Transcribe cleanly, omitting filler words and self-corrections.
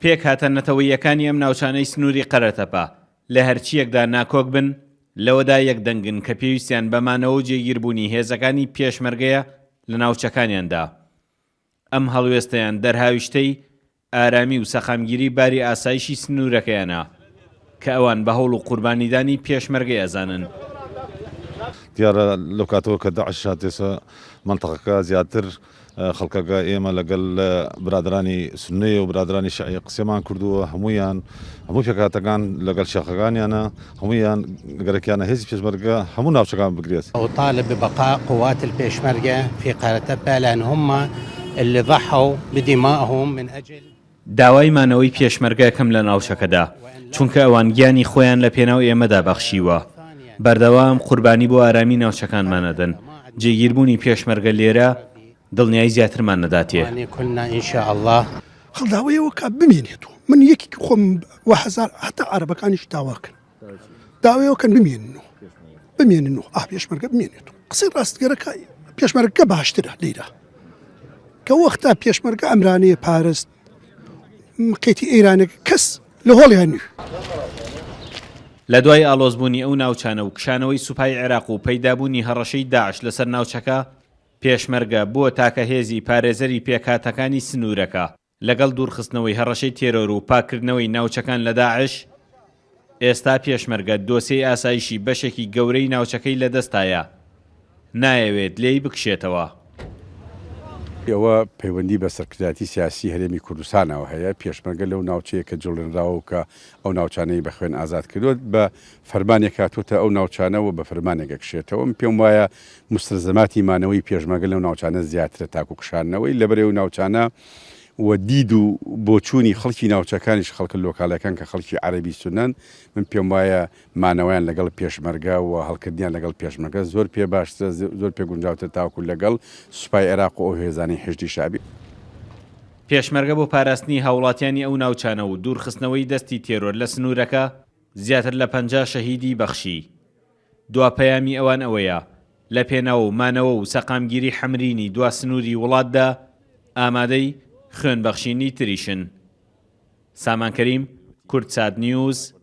پێک هاتە نەتەوەیەکانی ئەم ناوچانەی سنووری قەرەتەپە لە هەرچیەکدا ناکۆک بن لەوەدا یەکدەنگن کە پێویستیان بەمانەوە جێگیربوونی هێزەکانی پێشمەرگەیە لە ناوچەکانیاندا. ئەم هەڵوێستەیان دەرهاویشتەی ئارامی و سەخامگیری باری ئاسایشی سنوورەکەیانە کە ئەوان بە هەوڵ و قوربانیدانی پێشمەرگەی ئەزانن. دیارە لەو کاتەوە کە داعش هاتێسە منتەقەکە زیاتر خەڵکەکە ئێمە لەگەڵ برادرانی سنەیە و برادرانی شیعی قسەمان کردووە، هەموو پێکهاتەکان لەگەڵ شێخەکانیانە، هەموویان گەرەکیانە هێزی پێشمەرگە هەموو ناوچەکان بگرێت. وطالب ببقاء قوات البيشمركة في قارتبة لأن هم اللي ضحوا بدمائهم من أجل داوای مانەوەی پێشمەرگەکەم لە ناوچەکەدا چونکە ئەوان گیانی خۆیان لە پێناو ئێمەدا بەخشیوە. بەردەوام قوربانی بۆ ئارامی ناوچەکانمانەدەن. جێگیربوونی پێشمەرگە لێرە دڵنیایی زیاترمان نەداتێ. خەڵداوایەوە کا بمێنێتەوە. من یەکێکی خۆم وەهەزار هەتا عەرەبەکانیش داواکەن. داوایەوەکەن بمێننەوە پێشمەرگە بمێنێتەوە. قسەی ڕاستگەرەکە پێشمەرگە باشترە لێرە. کە وەختا پێشمەرگە ئەمرانەیە پارست قێتی ئێرانێک کەس لە هۆڵیان نیوە. لە دوای ئاڵۆزبوونی ئەو ناوچانە و کشانەوەی سوپای عێراق و پەیدابوونی هەڕەشەی داعش لەسەر ناوچەکە، پێشمەرگە بووە تاکە هێزی پارێزەری پێکهاتەکانی سنوورەکە لەگەڵ دوورخستنەوەی هەڕەشەی تێرۆر و پاکردنەوەی ناوچەکان لە داعش. ئێستا پێشمەرگە دۆسیەی ئاسایشی بەشێکی گەورەی ناوچەکەی لەدەستایە، نایەوێت لێی بکشێتەوە. ئەوە پەیوەندی بە سەرکردایەتی سیاسی هەرێمی کوردستانەوە هەیە. پێشمەرگە لەو ناوچەیە کە جوڵێنراوە کە ئەو ناوچانەی بە خوێن ئازاد کردوت بە فەرمانێک هاتووەتە ئەو ناوچانەوە بە فەرمانێکە کشێتەوە. پێم وایە مستلزەماتی مانەوەی پێشمەرگە لەو ناوچانە زیاترە تاکو کشانەوەی لەبەرێ و ناوچانە و دید و بۆچوونی خەڵکی ناوچەکانیش خەڵکە لۆکالەکان کە خەڵکی عەرەبی سونەن، من پێم وایە مانەوەیان لەگەڵ پێشمەرگە و هەڵکردیان لەگەڵ پێشمەرگە زۆر پێ باشترە، زۆر پێ گونجاوتە تاوکو لەگەڵ سوپای عێراق و ئەو هێزانی حشدی شعبی. پێشمەرگە بۆ پاراستنی هاوڵاتیانی ئەو ناوچانە و دوورخستنەوەی دەستی تێرۆر لە سنوورەکە زیاتر لە 50 شەهیدی بەخشی. دواپەیامی ئەوان ئەوەیە لە پێناو مانەوە و سەقامگیری حەمرینی دوا سنووری وڵاتدا ئامادەی خوێنبەخشینی تریشن. سامان کەریم، کورتسات نیوز،